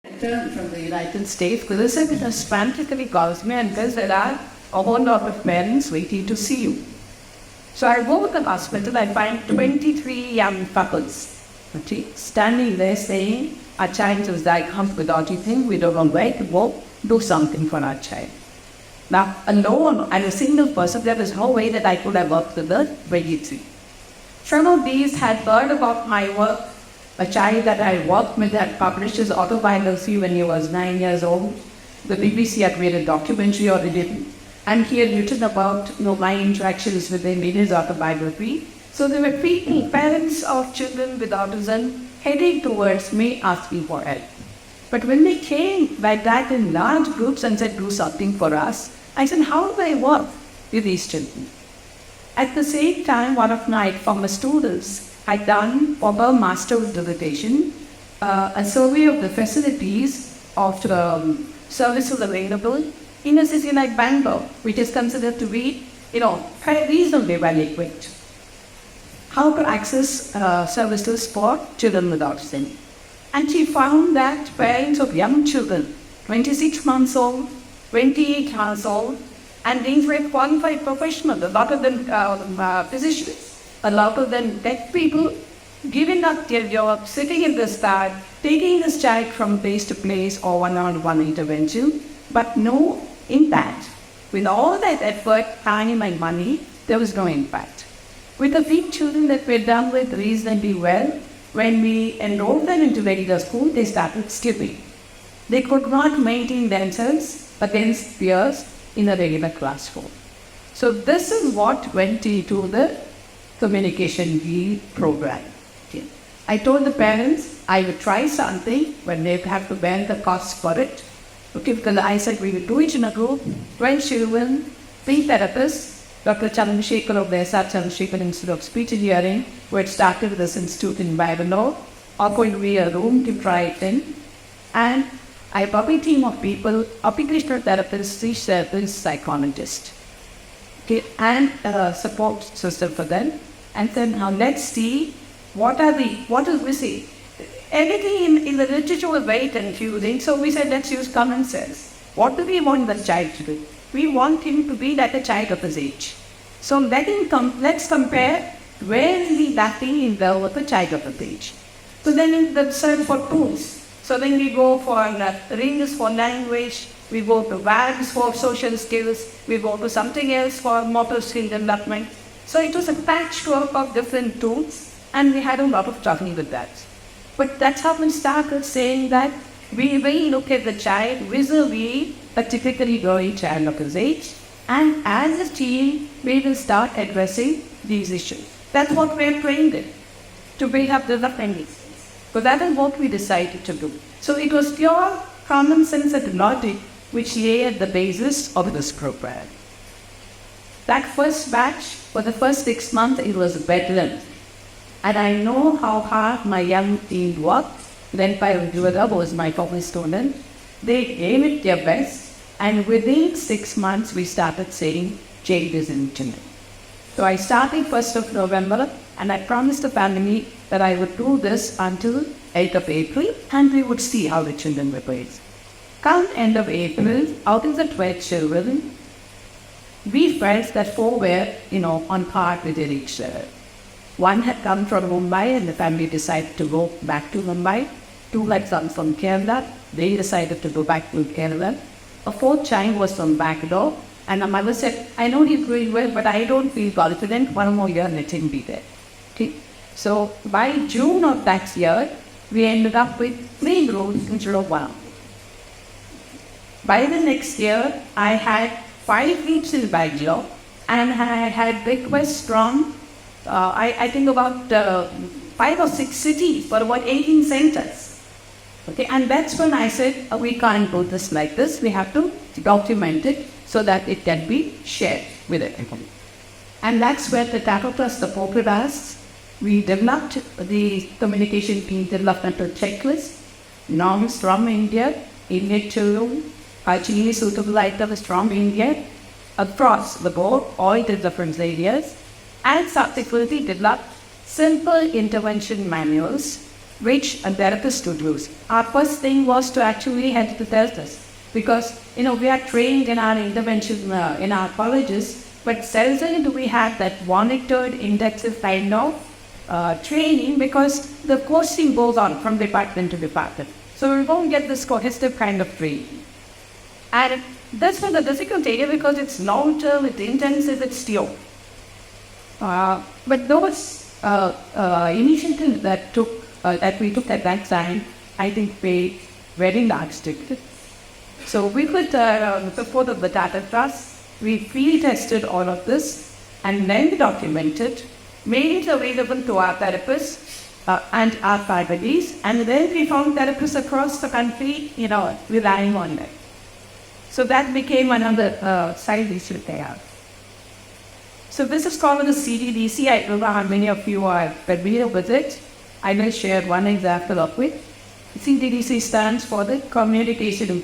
Returned from the United States, Elizabeth frantically calls me and says that there are a whole lot of parents waiting to see you. So I go to the hospital, I find 23 young couples standing there saying, our child is diagnosed with autism, we don't know where to go, do something for our child. Now, alone, and a single person, there was no way that I could have worked with the 23. Some of these had heard about my work. A child that I worked with had published his autobiography when he was 9 years old. The BBC had made a documentary on it, and he had written about my interactions with him in his autobiography. So there were people, parents of children with autism, heading towards me asking for help. But when they came like that in large groups and said, do something for us, I said, how do I work with these children? At the same time, one of my former students had done for her master's dissertation a survey of the facilities of services available in a city like Bangalore, which is considered to be, very reasonably well equipped. How to access services for children with autism. And she found that parents of young children, 26 months old, 28 months old, and these were qualified professionals, a lot of them physicians, a lot of them tech people, giving up their job, sitting in the start, taking this child from place to place or one-on-one intervention, but no impact. With all that effort, time and money, there was no impact. With the few children that were done with reasonably well, when we enrolled them into regular school, they started skipping. They could not maintain themselves against peers in a regular classroom. So this is what went into the communication lead program. Okay. I told the parents I would try something when they have to bear the cost for it. Okay, because I said we would do it in a group, 12 children, 3 therapists, Dr. Chandrasekhar of the SR Chandrasekhar Institute of Speech and Hearing, who had started this institute in Bangalore, are going to be a room to try it in. And I have a team of people, occupational therapists, speech therapists, psychologists, okay, and a support system for them. And then now let's see what is missing. Everything in the literature was very confusing, so we said let's use common sense. What do we want the child to do? We want him to be like a child of his age. So let's compare where is he lacking in love with a child of his age. So then the search for tools. So then we go for rings for language, we go to VABs for social skills, we go to something else for motor skill development. So it was a patchwork of different tools, and we had a lot of trouble with that. But that's how we started saying that we will look at the child vis-a-vis a typically growing child of his age, and as a team, we will start addressing these issues. That's what we are trained in, to build up development. So that is what we decided to do. So it was pure common sense and logic which lay at the basis of this program. That first batch, for the first 6 months, it was bedlam. And I know how hard my young team worked. Then Payurveda was my former student. They gave it their best, and within 6 months, we started saying changes in children. So I started 1st of November, and I promised the family that I would do this until 8th of April, and we would see how the children were raised. Come end of April, out of the 12 children, we felt that 4 were, on par with their age level. 1 had come from Mumbai, and the family decided to go back to Mumbai. 2 had come from Kerala. They decided to go back to Kerala. A 4th child was from Bangalore, and my mother said, I know he's doing well, but I don't feel confident. 1 more year, let him be there. Okay? So by June of that year, we ended up with 3 rooms instead of 1. By the next year, I had 5 weeks in Bangalore, and I had requests from, I think about 5 or 6 cities for about 18 centers. Okay, and that's when I said, we can't do this like this. We have to document it so that it can be shared with everyone. And that's where the Tata Trust supported us. We developed the communication team developmental checklist, norms from India, Indian children, hygiene suitable items from India, across the board, all the different areas, and subsequently developed simple intervention manuals which a therapist would use. Our first thing was to actually help the therapist because, we are trained in our intervention in our colleges, but seldom do we have that monitored, intensive kind of training because the coaching goes on from department to department. So we won't get this cohesive kind of training. And that's not the difficult area because it's long-term, it's intensive, it's slow. But those initiatives that we took at that time, I think paid very large dividends. So we could, with the support of the Tata Trust, we field tested all of this and then documented, made it available to our therapists and our families, and then we found therapists across the country, relying on them. So that became another side issue there. So this is called the CDDC. I don't know how many of you are familiar with it. I will share one example of it. CDDC stands for the Communication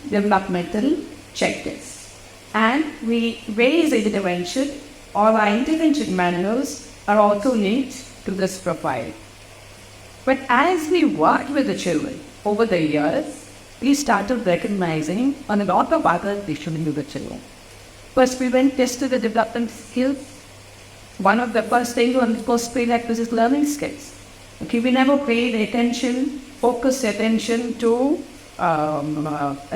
Developmental Checklist. And we raise intervention, all our intervention manuals are also linked to this profile. But as we worked with the children over the years, we started recognizing a lot of other issues with the children. First, we went tested the development skills. One of the first things on the first prerequisite is learning skills. Okay, we never paid focused attention to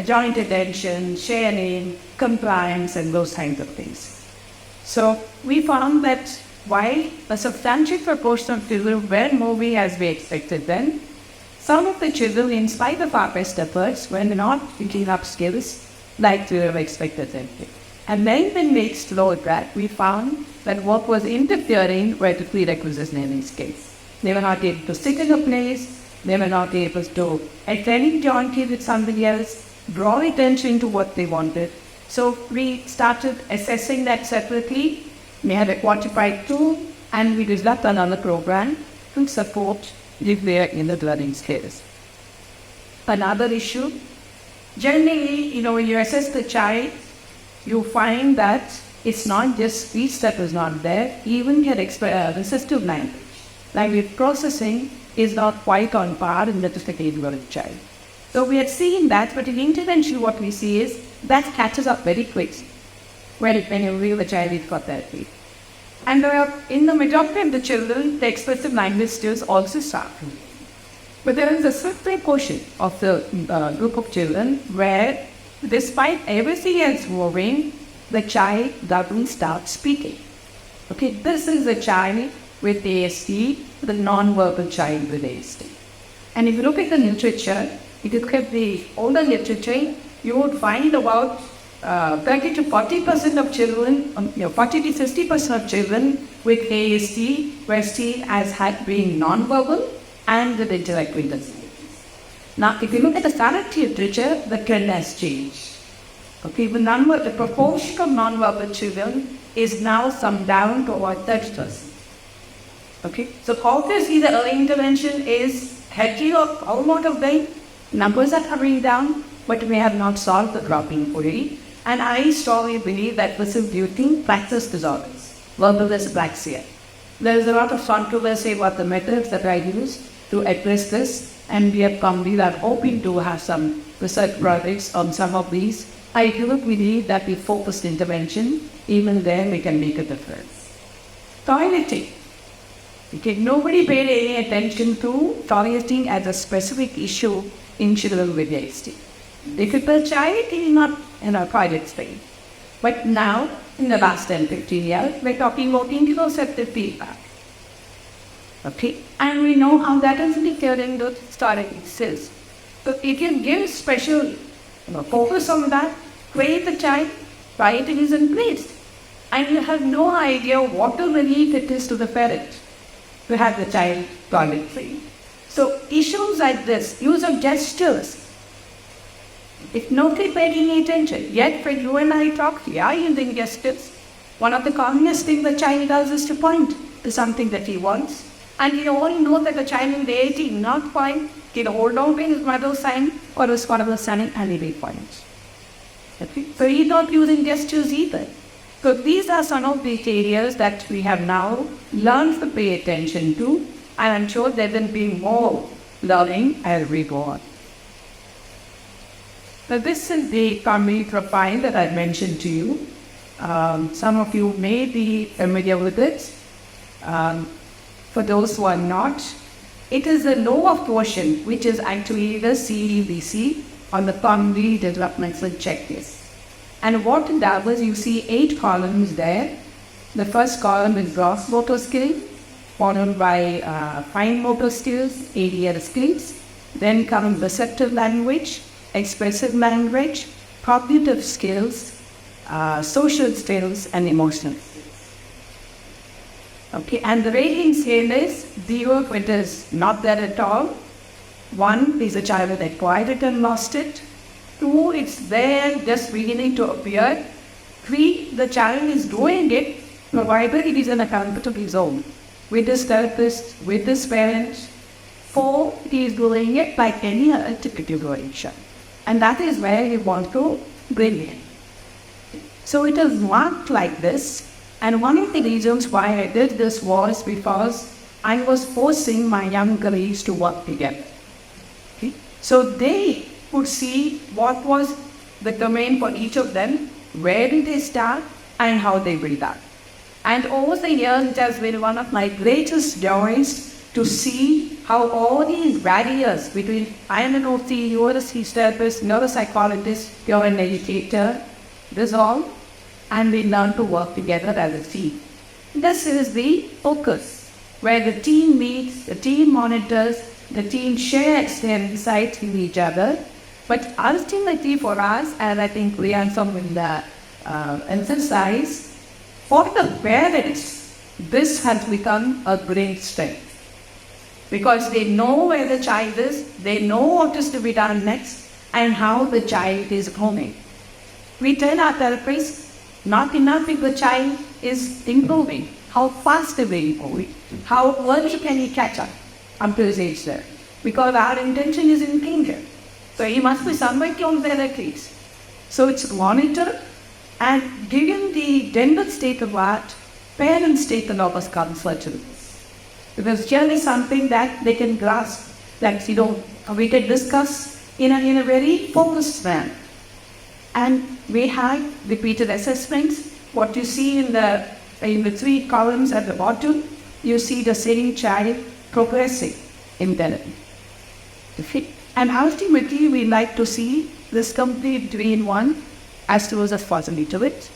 joint attention, sharing, compliance, and those kinds of things. So we found that while a substantial proportion of children were moving as we expected then, some of the children, in spite of our best efforts, were not picking up skills like we have expected them to. And then when we explored that, we found that what was interfering were the prerequisite learning skills. They were not able to sit in a place, they were not able to attend jointly with somebody else, draw attention to what they wanted. So we started assessing that separately. We had a quantified tool, and we developed another program to support if they are in the learning skills. Another issue, generally, when you assess the child, you find that it's not just speech that was not there, even your resistive language processing is not quite on par in the age of the child. So we had seen that, but in intervention what we see is that catches up very quickly when you real the child is got therapy. And in the majority of the children, the expressive language skills also start. But there is a certain portion of the group of children where, despite everything else moving, the child doesn't start speaking. Okay, this is a child with ASD, the non-verbal child with ASD. And if you look at the literature, if you look at the older literature, you would find about 30 to 40% of children, 40 to 50% of children with ASD were seen as being non-verbal and with intellectual disabilities. Now, if you look at the current literature, the trend has changed. Okay, the proportion of non-verbal children is now come down to about 30%. Okay, so obviously the early intervention is helping a lot of them. Numbers are coming down, but we have not solved the dropping fully. And I strongly believe that this is due to practice disorders, verbal dyspraxia. There is a lot of controversy about the methods that I use to address this, and we are hoping to have some research projects on some of these. I do believe that with focused intervention, even there we can make a difference. Toileting. Okay, nobody paid any attention to toileting as a specific issue in children with ASD. Difficult child is not in a toilet space. But now, in the last 10-15 years, we're talking about interoceptive feedback. Okay, and we know how that is recurring the starting cells. So if you give special focus on that, create the child, toileting is in place. And you have no idea what a relief it is to the parent to have the child toilet free. So issues like this, use of gestures, if nobody paid any attention, yet when you and I talk, we are using gestures. One of the commonest things the child does is to point to something that he wants. And you all know that the child in the 18 not point, he'll hold on to his mother's sign or his father's sign and he will point. Okay? So he's not using gestures either. So these are some of the areas that we have now learned to pay attention to, and I'm sure there will be more learning as we go on. Now, this is the family profile that I mentioned to you. Some of you may be familiar with it. For those who are not, it is a lower portion, which is actually the CDBC on the family developmental checklist. And what it does is you see 8 columns there. The first column is gross motor skills, followed by fine motor skills, ADL skills. Then comes receptive language, expressive language, cognitive skills, social skills, and emotional skills. Okay, and the rating scale is 0, which is not there at all. 1 is a child that acquired it and lost it. 2, it's there just beginning to appear. 3, the child is doing it, provided it is in a comfortable zone with this therapist, with this parent. 4, he is doing it like any other typical relation. And that is where you want to bring in. So it is marked like this. And one of the reasons why I did this was because I was forcing my young colleagues to work together. Okay? So they could see what was the domain for each of them, where did they start, and how they build that. And over the years, it has been one of my greatest joys to see how all these barriers between I am an OT, you are a speech therapist, you're a psychologist, you're an educator, dissolve, and we learn to work together as a team. This is the focus, where the team meets, the team monitors, the team shares their insights with each other. But ultimately for us, and I think Liansong will emphasize, for the parents, this has become a great strength. Because they know where the child is, they know what is to be done next, and how the child is growing. We tell our therapists, not enough if the child is improving. How fast are they improving? How early can he catch up to his age there? Because our intention is in danger. So he must be somewhere on there at least. So it's monitored, and given the gender state of art, parents take a lot of comfort to this. Because here is something that they can grasp, that we can discuss in a very focused manner. And we have repeated assessments. What you see in the 3 columns at the bottom, you see the same child progressing in therapy. And ultimately, we like to see this complete 3-in-1 as close as possible to it.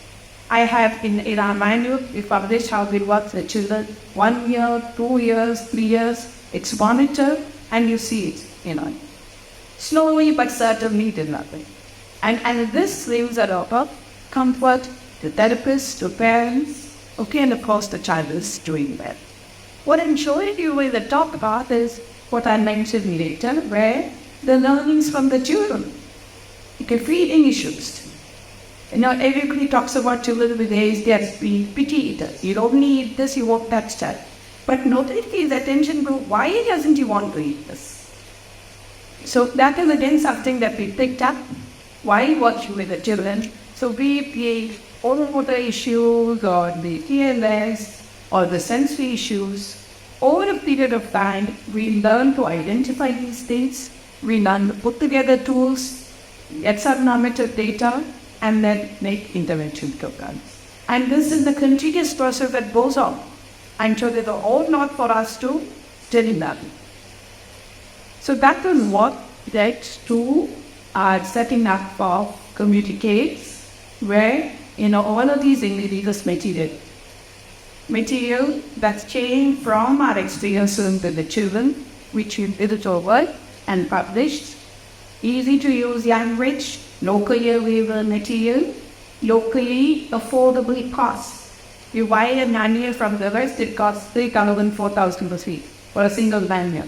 I have in our manual, we published how we work with children 1 year, 2 years, 3 years. It's monitored, and you see it, slowly but certainly developing. And this leaves a lot of comfort to therapists, to parents, and of course the child is doing well. What I'm showing you in the top part is what I mentioned later, where the learnings from the children. Feeding issues. Everybody talks about children with ASD, picky eaters. You don't eat this, you won't touch that. But nobody pays attention to why doesn't he want to eat this. So that is again something that we picked up. Why working with the children? So we oral motor issues or the TLS or the sensory issues. Over a period of time, we learn to identify these things. We learn to put together tools, get some normative data, and then make intervention programs. And this is the continuous process that goes on. I'm sure there's all not for us to tell that. So that is what led to our setting up for communicates, where all of these ingredients material that came from our experiences with the children, which we did it over and published. Easy to use language, locally available material, locally affordably cost. You buy a manual from the West, it costs 3,000, 4,000 rupees for a single manual.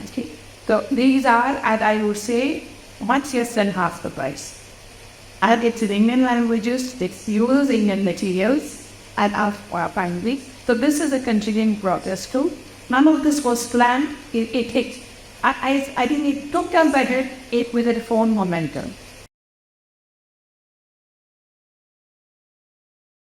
Okay. So these are, and I would say, much less than half the price. And it's in Indian languages, it's used Indian materials, and finally. So this is a continuing progress too. None of this was planned. I think it took us by it with its own momentum.